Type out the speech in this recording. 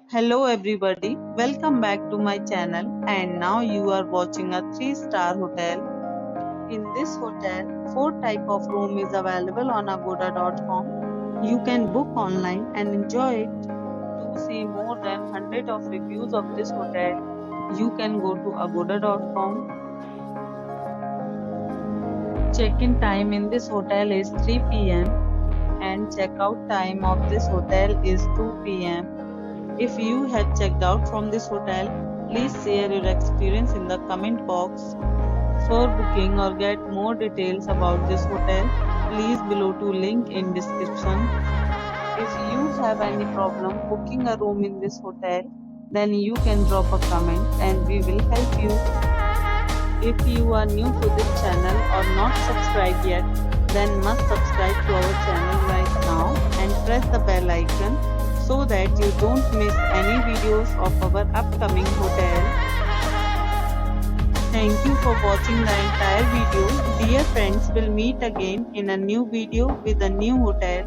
Hello everybody, welcome back to my channel and now you are watching a 3-star hotel. In this hotel, 4 type of room is available on agoda.com. You can book online and enjoy it. To see more than 100 of reviews of this hotel, you can go to agoda.com. Check-in time in this hotel is 3 p.m. and check-out time of this hotel is 2 p.m. If you have checked out from this hotel, please share your experience in the comment box. For booking or get more details about this hotel, please below to link in description. If you have any problem booking a room in this hotel, then you can drop a comment and we will help you. If you are new to this channel or not subscribed yet, then must subscribe to our channel right now and press the bell icon so that you don't miss any videos of our upcoming hotel. Thank you for watching the entire video. Dear friends, we'll meet again in a new video with a new hotel.